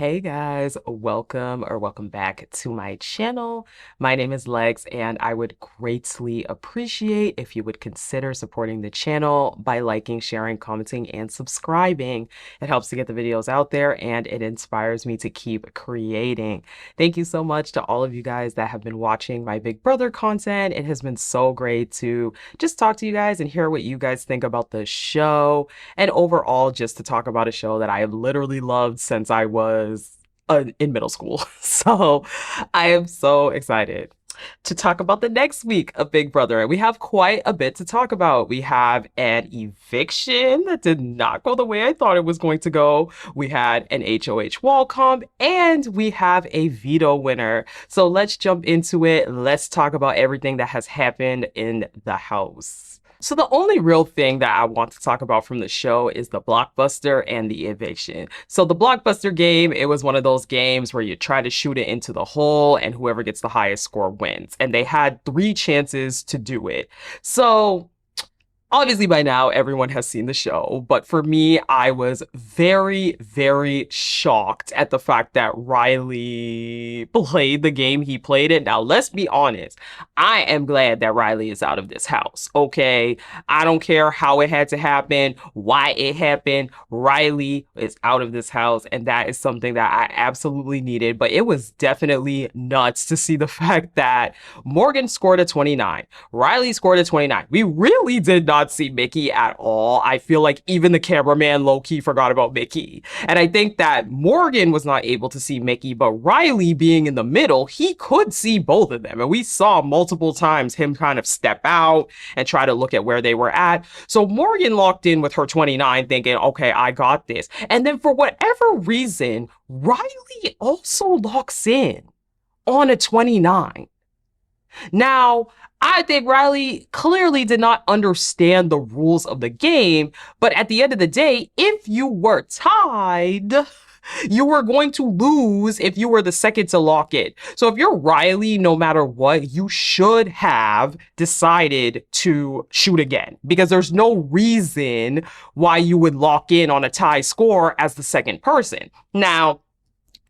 Hey guys, welcome back to my channel. My name is Lex, and I would greatly appreciate if you would consider supporting the channel by liking, sharing, commenting, and subscribing. It helps to get the videos out there and it inspires me to keep creating. Thank you so much to all of you guys that have been watching my Big Brother content. It has been so great to just talk to you guys and hear what you guys think about the show, and overall just to talk about a show that I have literally loved since I was in middle school. So I am so excited to talk about the next week of Big Brother. And we have quite a bit to talk about. We have an eviction that did not go the way I thought it was going to go. We had an HOH wall comp, and we have a veto winner. So let's jump into it. Let's talk about everything that has happened in the house. So the only real thing that I want to talk about from the show is the blockbuster and the eviction. So the blockbuster game, it was one of those games where you try to shoot it into the hole and whoever gets the highest score wins. And they had 3 chances to do it. So obviously by now everyone has seen the show, but for me, I was very, very shocked at the fact that Reilly played the game he played it. Now, let's be honest. I am glad that Reilly is out of this house, okay? I don't care how it had to happen, why it happened. Reilly is out of this house, and that is something that I absolutely needed, but it was definitely nuts to see the fact that Morgan scored a 29. Reilly scored a 29. We really did not see Mickey at all. I feel like even the cameraman low-key forgot about Mickey. And I think that Morgan was not able to see Mickey, but Reilly being in the middle, he could see both of them. And we saw multiple times him kind of step out and try to look at where they were at. So Morgan locked in with her 29 thinking, okay, I got this. And then for whatever reason, Reilly also locks in on a 29. Now, I think Reilly clearly did not understand the rules of the game, but at the end of the day, if you were tied, you were going to lose if you were the second to lock it. So if you're Reilly, no matter what, you should have decided to shoot again, because there's no reason why you would lock in on a tie score as the second person. Now,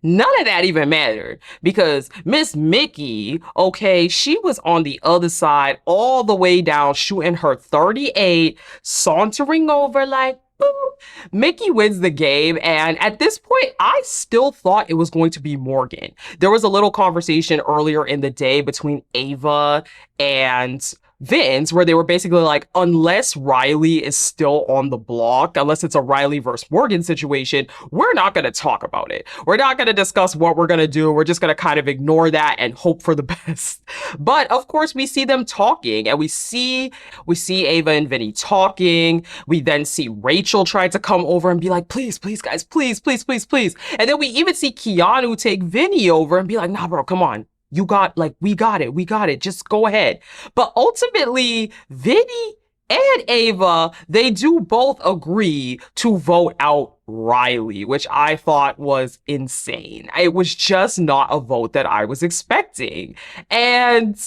none of that even mattered because Miss Mickey, okay, she was on the other side all the way down, shooting her 38, sauntering over like, boop. Mickey wins the game, and at this point, I still thought it was going to be Morgan. There was a little conversation earlier in the day between Ava and Vince where they were basically like, unless Reilly is still on the block, unless it's a Reilly versus Morgan situation, we're not going to talk about it. We're not going to discuss what we're going to do. We're just going to kind of ignore that and hope for the best. But of course, we see them talking, and we see Ava and Vinny talking. We then see Rachel try to come over and be like, please, please, guys, please, please, please, please. And then we even see Keanu take Vinny over and be like, nah, bro, come on. We got it. Just go ahead. But ultimately, Vinny and Ava, they do both agree to vote out Reilly, which I thought was insane. It was just not a vote that I was expecting. And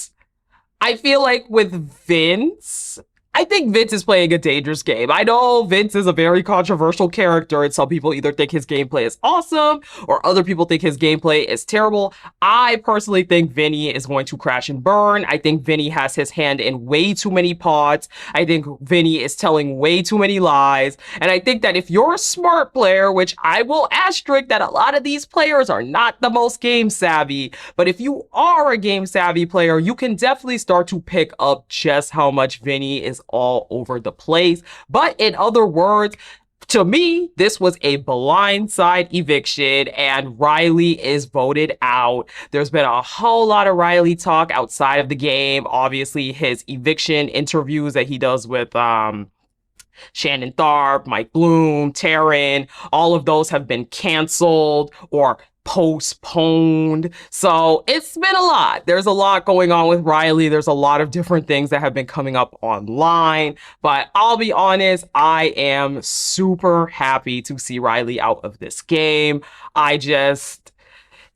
I feel like with Vince, I think Vince is playing a dangerous game. I know Vince is a very controversial character, and some people either think his gameplay is awesome or other people think his gameplay is terrible. I personally think Vinny is going to crash and burn. I think Vinny has his hand in way too many pots. I think Vinny is telling way too many lies. And I think that if you're a smart player, which I will asterisk that a lot of these players are not the most game savvy, but if you are a game savvy player, you can definitely start to pick up just how much Vinny is all over the place. But in other words, to me, this was a blindside eviction, and Reilly is voted out. There's been a whole lot of Reilly talk outside of the game. Obviously, his eviction interviews that he does with Shannon Tharp, Mike Bloom, Taryn, all of those have been canceled or postponed. So it's been a lot. There's a lot going on with Reilly. There's a lot of different things that have been coming up online. But I'll be honest, I am super happy to see Reilly out of this game.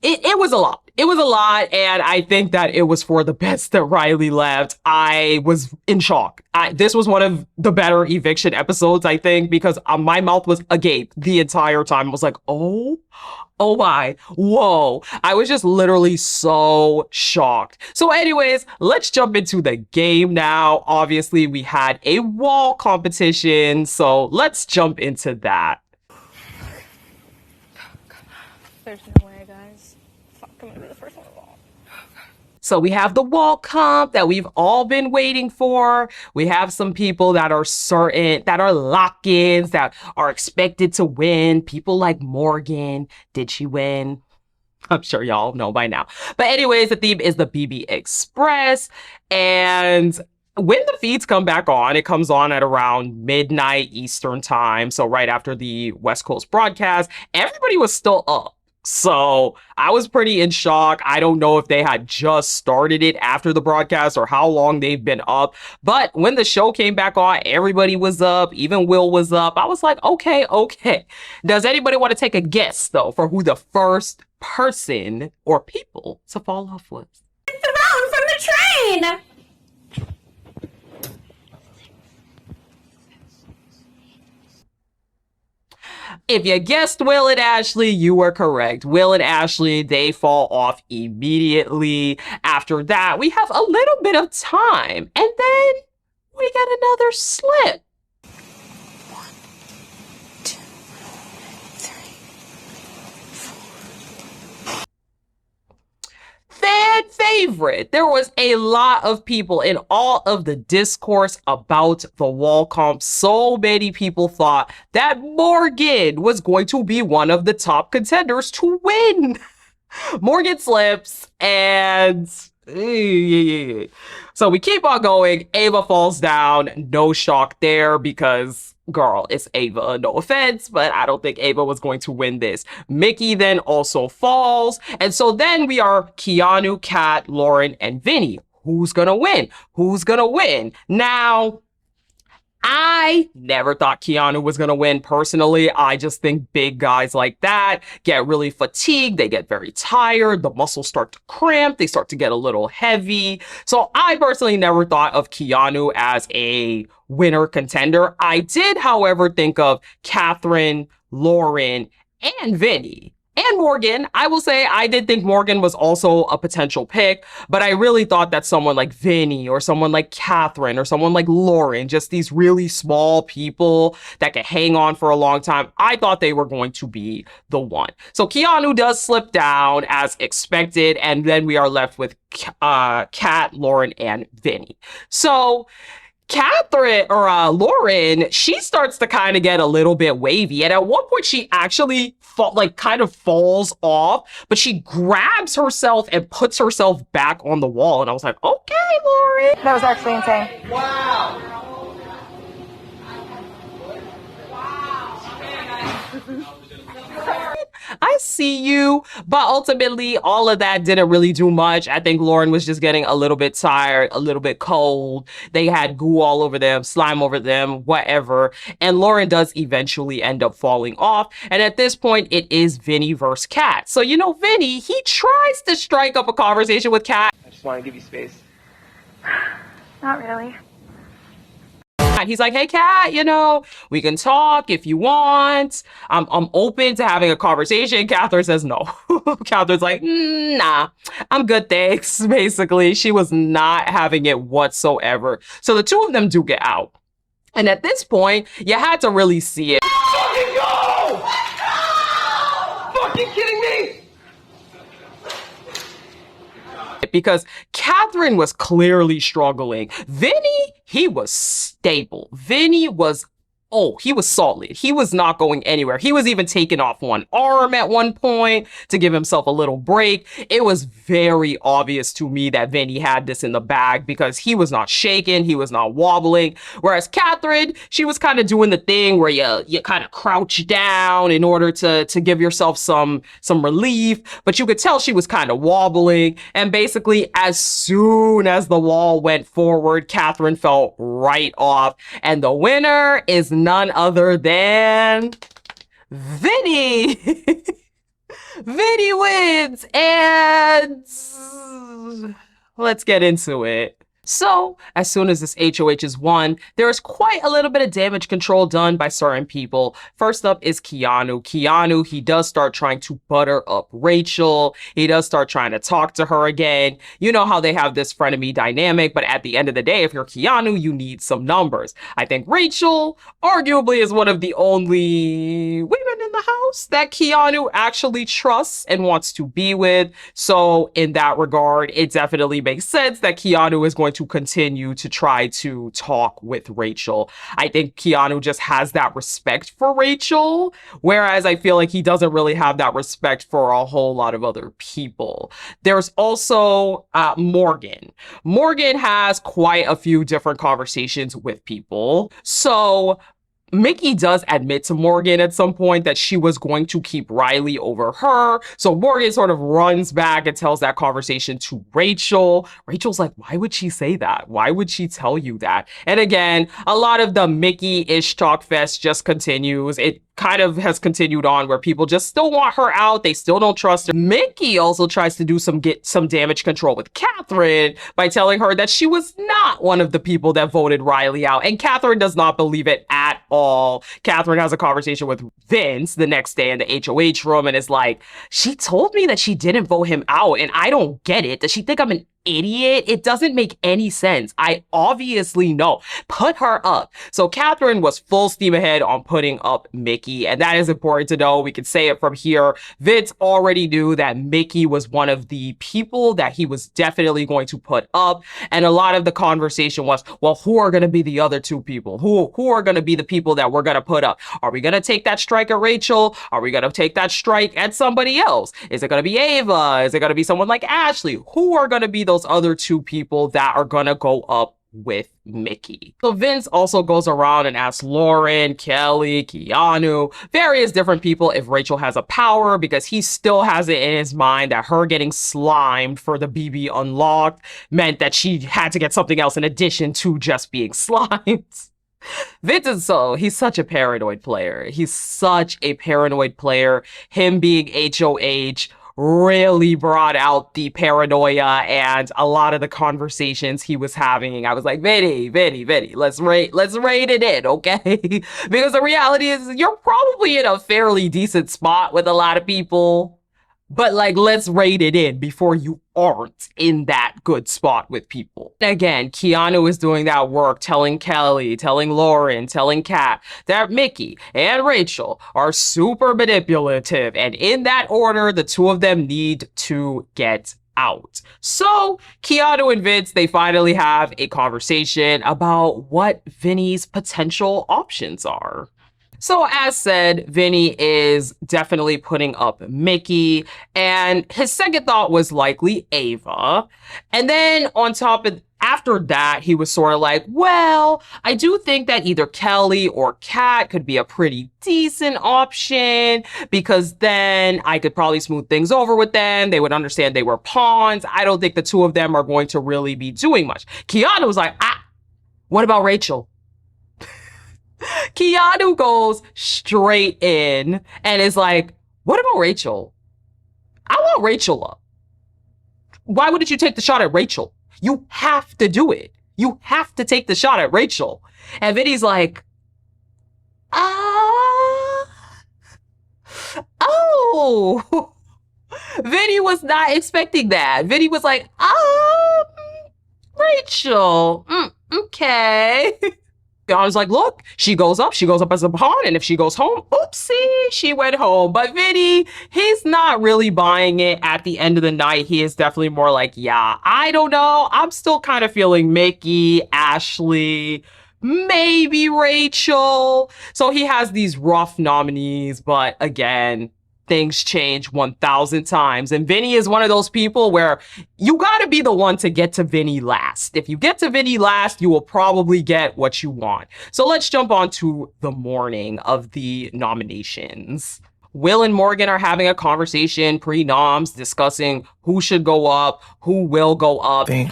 It was a lot. It was a lot, and I think that it was for the best that Reilly left. I was in shock. This was one of the better eviction episodes, I think, because my mouth was agape the entire time. I was like, oh my, whoa. I was just literally so shocked. So anyways, let's jump into the game now. Obviously, we had a wall competition, so let's jump into that. There's no way, guys. Fuck, I'm gonna be the first one to wall. So we have the wall comp that we've all been waiting for. We have some people that are certain, that are lock-ins, that are expected to win. People like Morgan. Did she win? I'm sure y'all know by now. But anyways, the theme is the BB Express. And when the feeds come back on, it comes on at around midnight Eastern time. So right after the West Coast broadcast, everybody was still up. So I was pretty in shock. I don't know if they had just started it after the broadcast or how long they've been up. But when the show came back on, everybody was up. Even Will was up. I was like, okay. Does anybody want to take a guess, though, for who the first person or people to fall off was? It's around from the train! If you guessed Will and Ashley, you were correct. Will and Ashley, they fall off immediately. After that, we have a little bit of time, and then we get another slip. 1, 2, 3, 4. Fan favorite. There was a lot of people in all of the discourse about the wall comp. So many people thought that Morgan was going to be one of the top contenders to win. Morgan slips, and so we keep on going. Ava falls down. No shock there because, girl, it's Ava. No offense, but I don't think Ava was going to win this. Mickey then also falls. And so then we are Keanu, Kat, Lauren, and Vinny. Who's gonna win? Who's gonna win? Now, I never thought Keanu was going to win personally. I just think big guys like that get really fatigued. They get very tired. The muscles start to cramp. They start to get a little heavy. So I personally never thought of Keanu as a winner contender. I did, however, think of Catherine, Lauren, and Vinny. And Morgan. I will say I did think Morgan was also a potential pick, but I really thought that someone like Vinny or someone like Catherine or someone like Lauren, just these really small people that can hang on for a long time, I thought they were going to be the one. So Keanu does slip down as expected, and then we are left with Kat, Lauren, and Vinny. So Catherine or Lauren, she starts to kind of get a little bit wavy, and at one point she actually kind of falls off, but she grabs herself and puts herself back on the wall, and I was like, okay, Lauren. That was actually insane. Wow. I see you. But ultimately, all of that didn't really do much. I think Lauren was just getting a little bit tired, a little bit cold. They had goo all over them, slime over them, whatever. And Lauren does eventually end up falling off. And at this point, it is Vinny versus Kat. So, Vinny, he tries to strike up a conversation with Kat. I just want to give you space. Not really. He's like, hey, Kat, we can talk if you want. I'm open to having a conversation. Catherine says no. Catherine's like, nah, I'm good, thanks. Basically, she was not having it whatsoever. So the two of them do get out. And at this point, you had to really see it. Fucking go! Fucking kidding me? Because Catherine was clearly struggling. Vinny, he was stable. Vinny was, he was solid. He was not going anywhere. He was even taking off one arm at one point to give himself a little break. It was very obvious to me that Vinny had this in the bag because he was not shaking. He was not wobbling. Whereas Catherine, she was kind of doing the thing where you kind of crouch down in order to give yourself some relief. But you could tell she was kind of wobbling. And basically, as soon as the wall went forward, Catherine fell right off. And the winner is none other than Vinny. Vinny wins, and let's get into it. So, as soon as this HOH is won, there's quite a little bit of damage control done by certain people. First up is Keanu. Keanu, he does start trying to butter up Rachel. He does start trying to talk to her again. You know how they have this frenemy dynamic, but at the end of the day, if you're Keanu, you need some numbers. I think Rachel, arguably, is one of the only women in the house that Keanu actually trusts and wants to be with. So, in that regard, it definitely makes sense that Keanu is going to continue to try to talk with Rachel. I think Keanu just has that respect for Rachel, whereas I feel like he doesn't really have that respect for a whole lot of other people. There's also Morgan. Morgan has quite a few different conversations with people. So Mickey does admit to Morgan at some point that she was going to keep Reilly over her. So Morgan sort of runs back and tells that conversation to Rachel. Rachel's like, why would she say that? Why would she tell you that? And again, a lot of the Mickey-ish talk fest just continues. It kind of has continued on where people just still want her out. They still don't trust her. Mickey also tries to do some damage control with Catherine by telling her that she was not one of the people that voted Reilly out. And Catherine does not believe it at all. Catherine has a conversation with Vince the next day in the HOH room and is like, she told me that she didn't vote him out and I don't get it. Does she think I'm an idiot? It doesn't make any sense. I obviously know. Put her up. So Catherine was full steam ahead on putting up Mickey, and that is important to know. We can say it from here. Vince already knew that Mickey was one of the people that he was definitely going to put up, and a lot of the conversation was, well, who are going to be the other two people? Who are going to be the people that we're going to put up? Are we going to take that strike at Rachel? Are we going to take that strike at somebody else? Is it going to be Ava? Is it going to be someone like Ashley? Who are going to be those other two people that are gonna go up with Mickey? So Vince also goes around and asks Lauren, Kelly, Keanu, various different people if Rachel has a power, because he still has it in his mind that her getting slimed for the BB unlocked meant that she had to get something else in addition to just being slimed. Vince is he's such a paranoid player. He's such a paranoid player. Him being HOH really brought out the paranoia and a lot of the conversations he was having. I was like, Vinny, let's rate it in, okay? Because the reality is you're probably in a fairly decent spot with a lot of people. But like, let's rate it in before you aren't in that good spot with people. Again, Keanu is doing that work, telling Kelly, telling Lauren, telling Kat that Mickey and Rachel are super manipulative. And in that order, the two of them need to get out. So Keanu and Vince, they finally have a conversation about what Vinny's potential options are. So as said, Vinny is definitely putting up Mickey, and his second thought was likely Ava. And then on top of after that, he was sort of like, well, I do think that either Kelly or Kat could be a pretty decent option, because then I could probably smooth things over with them. They would understand they were pawns. I don't think the two of them are going to really be doing much. Keanu was like, what about Rachel? Keanu goes straight in and is like, what about Rachel? I want Rachel up. Why wouldn't you take the shot at Rachel? You have to do it. You have to take the shot at Rachel. And Vinny's like, oh. Vinny was not expecting that. Vinny was like, Rachel. Okay. I was like, look, she goes up as a pawn, and if she goes home, oopsie, she went home. But Vinny, he's not really buying it at the end of the night. He is definitely more like, yeah, I don't know. I'm still kind of feeling Mickey, Ashley, maybe Rachel. So he has these rough nominees, but again, things change 1,000 times. And Vinny is one of those people where you gotta be the one to get to Vinny last. If you get to Vinny last, you will probably get what you want. So let's jump on to the morning of the nominations. Will and Morgan are having a conversation pre-noms, discussing who should go up, who will go up. Think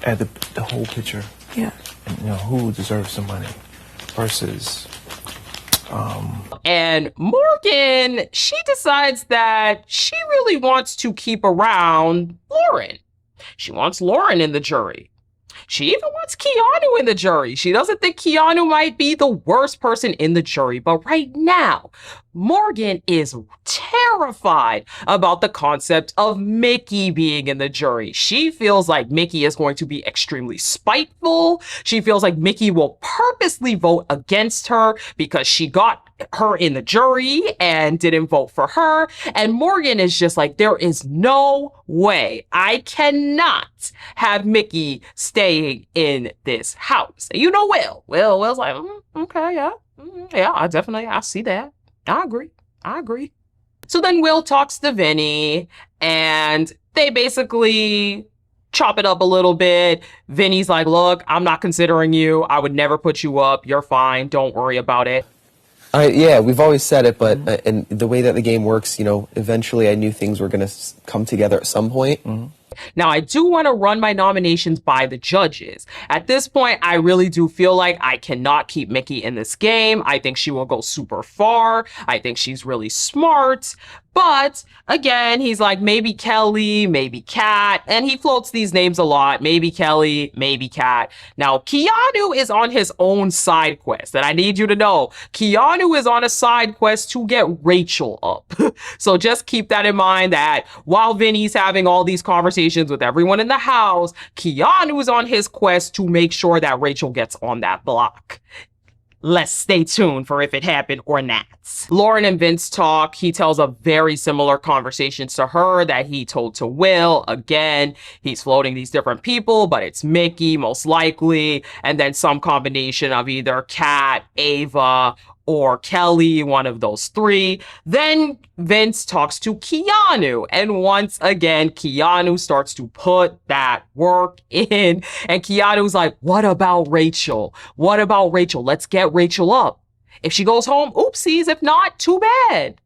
at the whole picture. Yeah. And, who deserves some money versus And Morgan, she decides that she really wants to keep around Lauren. She wants Lauren in the jury. She even wants Keanu in the jury. She doesn't think Keanu might be the worst person in the jury. But right now, Morgan is terrified about the concept of Mickey being in the jury. She feels like Mickey is going to be extremely spiteful. She feels like Mickey will purposely vote against her because she got her in the jury and didn't vote for her. And Morgan is just like, there is no way. I cannot have Mickey staying in this house. And you know Will's like, okay, yeah. Yeah, I see that. I agree. So then Will talks to Vinny and they basically chop it up a little bit. Vinny's like, look, I'm not considering you. I would never put you up. You're fine. Don't worry about it. Yeah, we've always said it, but and the way that the game works, you know, eventually I knew things were going to come together at some point. Now, I do want to run my nominations by the judges. At this point, I really do feel like I cannot keep Mickey in this game. I think she will go super far. I think she's really smart. But again, he's like, maybe Kelly, maybe Kat, and he floats these names a lot. Maybe Kelly, maybe Kat. Now, Keanu is on his own side quest, and I need you to know, Keanu is on a side quest to get Rachel up. So just keep that in mind that while Vinny's having all these conversations with everyone in the house, Keanu's on his quest to make sure that Rachel gets on that block. Let's stay tuned for if it happened or not. Lauren and Vince talk. He tells a very similar conversations to her that he told to Will. Again, he's floating these different people, but it's Mickey most likely, and then some combination of either Kat, Ava, or Kelly, one of those three. Then Vince talks to Keanu, and once again, Keanu starts to put that work in, and Keanu's like, what about Rachel? What about Rachel? Let's get Rachel up. If she goes home, oopsies. If not, too bad.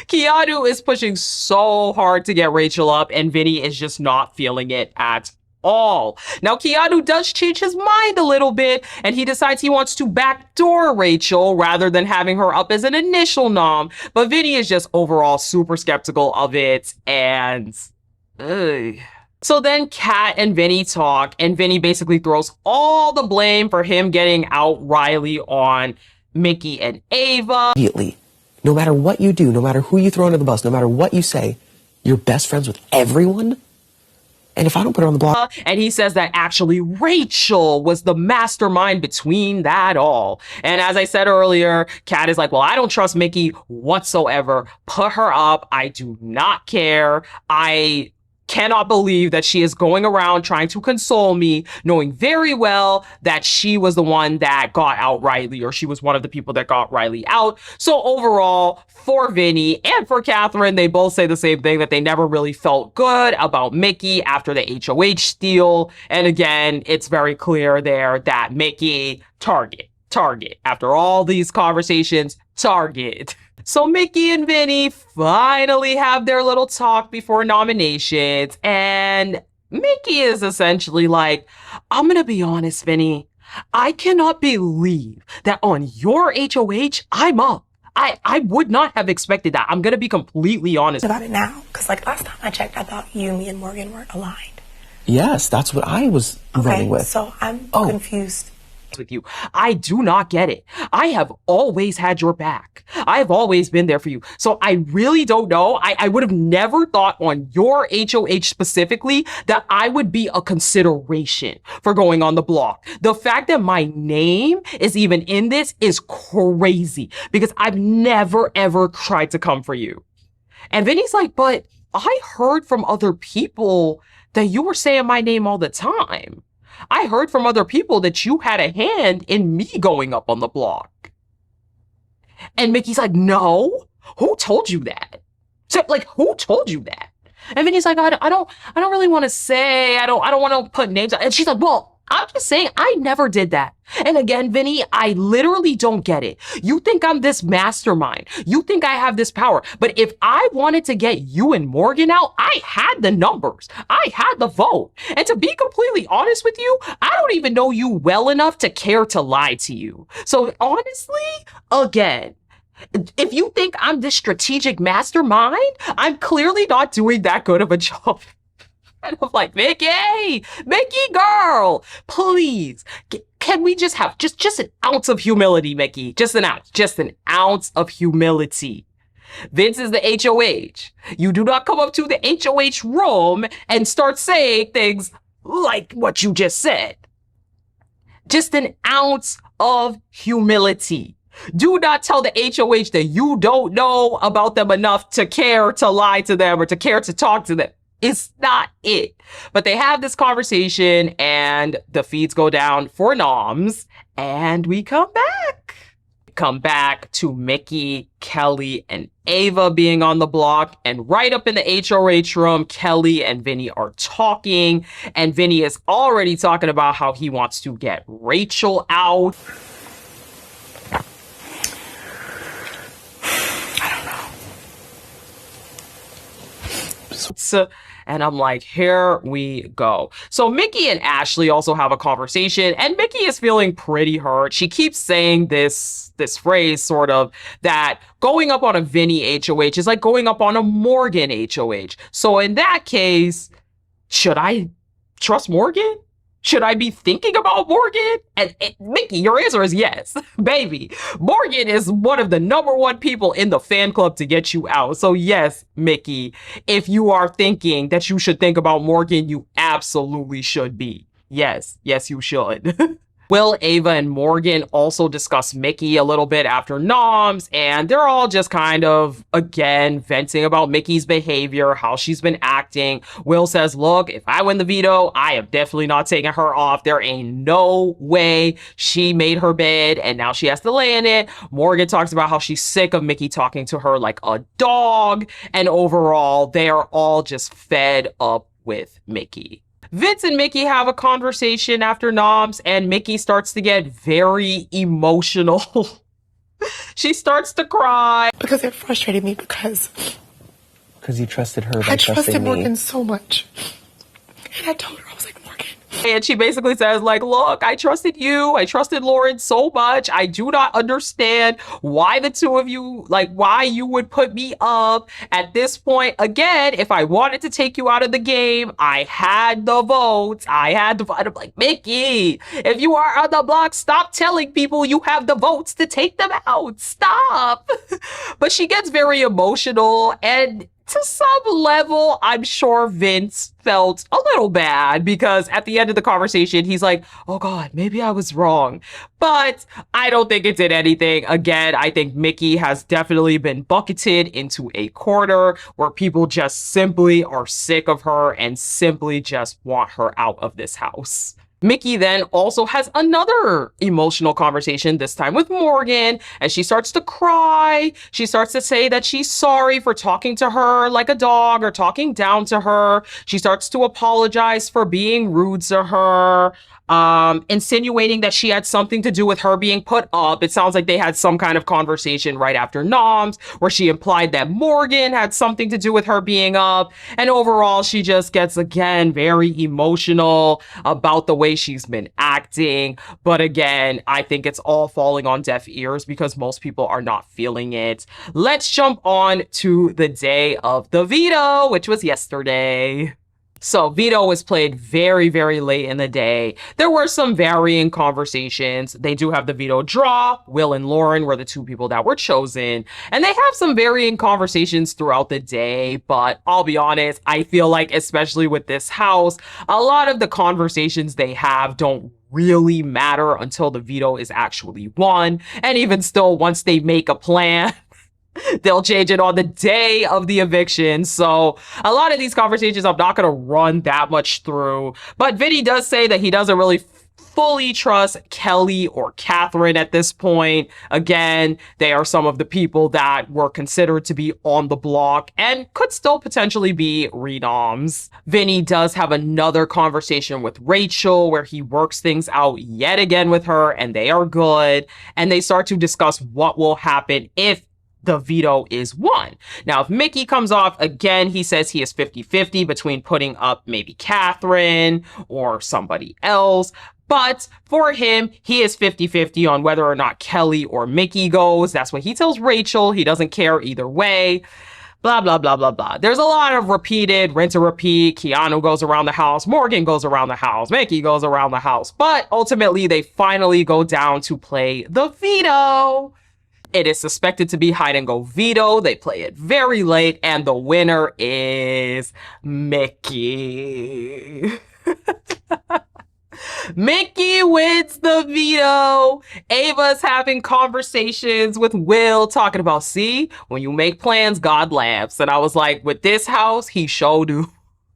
Keanu is pushing so hard to get Rachel up, and Vinny is just not feeling it at all. Now, Keanu does change his mind a little bit, and he decides he wants to backdoor Rachel rather than having her up as an initial nom. But Vinny is just overall super skeptical of it, and so then Kat and Vinny talk, and Vinny basically throws all the blame for him getting out Reilly on Mickey and Ava. Immediately, no matter what you do, no matter who you throw under the bus, no matter what you say, you're best friends with everyone? And if I don't put her on the block... And he says that actually Rachel was the mastermind between that all. And as I said earlier, Kat is like, well, I don't trust Mickey whatsoever. Put her up. I do not care. I cannot believe that she is going around trying to console me, knowing very well that she was the one that got out Reilly, or she was one of the people that got Reilly out. So overall, for Vinny and for Catherine, they both say the same thing, that they never really felt good about Mickey after the HOH steal. And again, it's very clear there that Mickey, target. After all these conversations, target. So Mickey and Vinny finally have their little talk before nominations, and Mickey is essentially like, I'm gonna be honest, Vinny, I cannot believe that on your HOH, I'm up. I would not have expected that. I'm gonna be completely honest about it now, because like last time I checked, I thought you, me, and Morgan were aligned. Yes, that's what I was running with. So I'm confused. With you. I do not get it. I have always had your back. I have always been there for you. So I really don't know. I would have never thought on your HOH specifically that I would be a consideration for going on the block. The fact that my name is even in this is crazy because I've never ever tried to come for you. And Vinny's like, but I heard from other people that you were saying my name all the time. I heard from other people that you had a hand in me going up on the block. And Mickey's like, no, who told you that? So, like, who told you that? And Vinny's like, I don't really want to say, I don't want to put names out. And she's like, well, I'm just saying, I never did that. And again, Vinny, I literally don't get it. You think I'm this mastermind. You think I have this power. But if I wanted to get you and Morgan out, I had the numbers. I had the vote. And to be completely honest with you, I don't even know you well enough to care to lie to you. So honestly, again, if you think I'm this strategic mastermind, I'm clearly not doing that good of a job. And I'm like, Mickey, girl, please, can we just have just an ounce of humility, Mickey? Just an ounce of humility. Vince is the HOH. You do not come up to the HOH room and start saying things like what you just said. Just an ounce of humility. Do not tell the HOH that you don't know about them enough to care to lie to them or to care to talk to them. It's not it. But they have this conversation and the feeds go down for noms and we come back. Come back to Mickey, Kelly, and Ava being on the block. And right up in the HOH room, Kelly and Vinny are talking. And Vinny is already talking about how he wants to get Rachel out. And I'm like, here we go. So Mickey and Ashley also have a conversation, and Mickey is feeling pretty hurt. She keeps saying this phrase, sort of, that going up on a Vinny HOH is like going up on a Morgan HOH. So in that case, should I trust Morgan? Should I be thinking about Morgan? And Mickey, your answer is yes. Baby, Morgan is one of the #1 people in the fan club to get you out. So yes, Mickey, if you are thinking that you should think about Morgan, you absolutely should be. Yes, you should. Will, Ava, and Morgan also discuss Mickey a little bit after noms, and they're all just kind of, again, venting about Mickey's behavior, how she's been acting. Will says, look, if I win the veto, I am definitely not taking her off. There ain't no way. She made her bed, and now she has to lay in it. Morgan talks about how she's sick of Mickey talking to her like a dog, and overall, they are all just fed up with Mickey. Vince and Mickey have a conversation after noms, and Mickey starts to get very emotional. She starts to cry. Because it frustrated me because you trusted her by I trusting trusted me. Morgan so much. And I told her, I was like, Morgan. And she basically says, like, look, I trusted you. I trusted Lauren so much. I do not understand why the two of you, like, why you would put me up at this point. Again, if I wanted to take you out of the game, I had the votes. I'm like, Mickey, if you are on the block, stop telling people you have the votes to take them out. Stop. But she gets very emotional, and to some level, I'm sure Vince felt a little bad because at the end of the conversation, he's like, oh God, maybe I was wrong. But I don't think it did anything. Again, I think Mickey has definitely been bucketed into a corner where people just simply are sick of her and simply just want her out of this house. Mickey then also has another emotional conversation, this time with Morgan, and she starts to cry. She starts to say that she's sorry for talking to her like a dog or talking down to her. She starts to apologize for being rude to her, insinuating that she had something to do with her being put up. It sounds like they had some kind of conversation right after noms where she implied that Morgan had something to do with her being up. And overall, she just gets, again, very emotional about the way she's been acting. But again, I think it's all falling on deaf ears because most people are not feeling it. Let's jump on to the day of the veto, which was yesterday. So veto was played very, very late in the day. There were some varying conversations. They do have the veto draw. Will and Lauren were the two people that were chosen. And they have some varying conversations throughout the day. But I'll be honest, I feel like, especially with this house, a lot of the conversations they have don't really matter until the veto is actually won. And even still, once they make a plan, they'll change it on the day of the eviction. So a lot of these conversations I'm not going to run that much through. But Vinny does say that he doesn't really fully trust Kelly or Catherine at this point. Again, they are some of the people that were considered to be on the block and could still potentially be renoms. Vinny does have another conversation with Rachel where he works things out yet again with her, and they are good. And they start to discuss what will happen if the veto is won. Now, if Mickey comes off, again, he says he is 50-50 between putting up maybe Catherine or somebody else. But for him, he is 50-50 on whether or not Kelly or Mickey goes. That's what he tells Rachel. He doesn't care either way. Blah, blah, blah, blah, blah. There's a lot of repeated, rinse and repeat. Keanu goes around the house. Morgan goes around the house. Mickey goes around the house. But ultimately, they finally go down to play the veto. It is suspected to be hide and go veto. They play it very late, and the winner is Mickey. Mickey wins the veto. Ava's having conversations with Will, talking about, see, when you make plans, God laughs. And I was like, with this house, he showed you.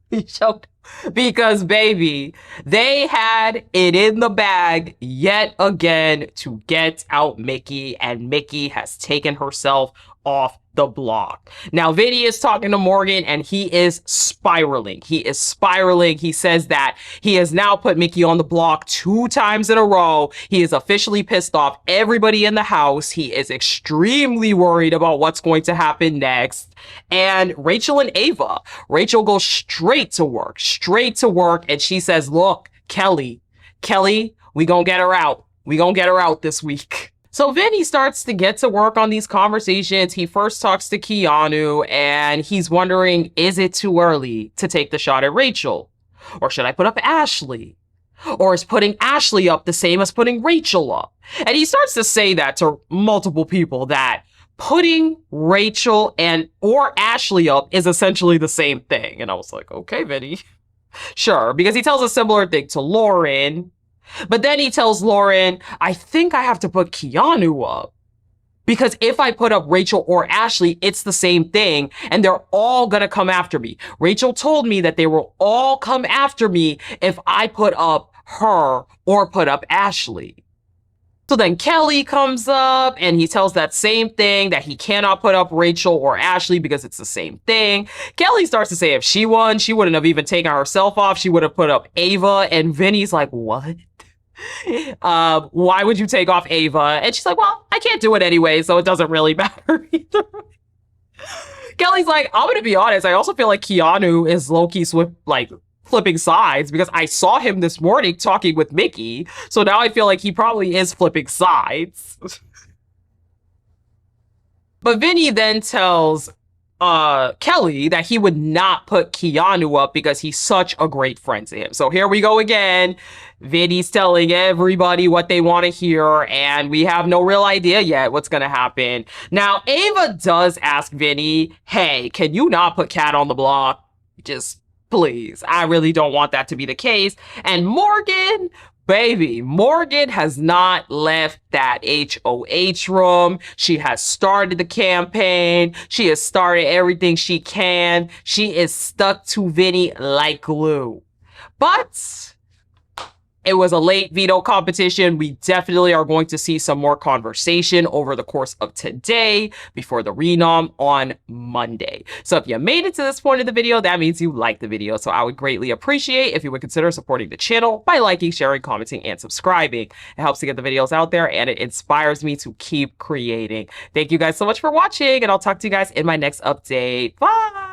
He showed. Because, baby, they had it in the bag yet again to get out Mickey, and Mickey has taken herself off the block. Now, Vinny is talking to Morgan, and he is spiraling. He is spiraling. He says that he has now put Mickey on the block 2 times in a row. He is officially pissed off everybody in the house. He is extremely worried about what's going to happen next. And Rachel and Ava. Rachel goes straight to work, and she says, look, Kelly, we gonna get her out. We gonna get her out this week. So Vinny starts to get to work on these conversations. He first talks to Keanu, and he's wondering, is it too early to take the shot at Rachel? Or should I put up Ashley? Or is putting Ashley up the same as putting Rachel up? And he starts to say that to multiple people, that putting Rachel or Ashley up is essentially the same thing. And I was like, okay, Vinny, sure. Because he tells a similar thing to Lauren. But then he tells Lauren, I think I have to put Keanu up. Because if I put up Rachel or Ashley, it's the same thing. And they're all gonna come after me. Rachel told me that they will all come after me if I put up her or put up Ashley. So then Kelly comes up and he tells that same thing, that he cannot put up Rachel or Ashley because it's the same thing. Kelly starts to say if she won, she wouldn't have even taken herself off. She would have put up Ava. And Vinny's like, what? Why would you take off Ava? And she's like, well, I can't do it anyway, so it doesn't really matter either. Kelly's like, I'm gonna be honest, I also feel like Keanu is low-key flipping sides, because I saw him this morning talking with Mickey, so now I feel like he probably is flipping sides. But Vinny then tells Kelly that he would not put Keanu up because he's such a great friend to him. So here we go again. Vinny's telling everybody what they want to hear, and we have no real idea yet what's going to happen. Now, Ava does ask Vinny, hey, can you not put Kat on the block? Just please. I really don't want that to be the case. And Morgan, baby, Morgan has not left that HOH room. She has started the campaign. She has started everything she can. She is stuck to Vinny like glue. But it was a late veto competition. We definitely are going to see some more conversation over the course of today before the renom on Monday. So if you made it to this point of the video, that means you liked the video. So I would greatly appreciate if you would consider supporting the channel by liking, sharing, commenting, and subscribing. It helps to get the videos out there, and it inspires me to keep creating. Thank you guys so much for watching, and I'll talk to you guys in my next update. Bye!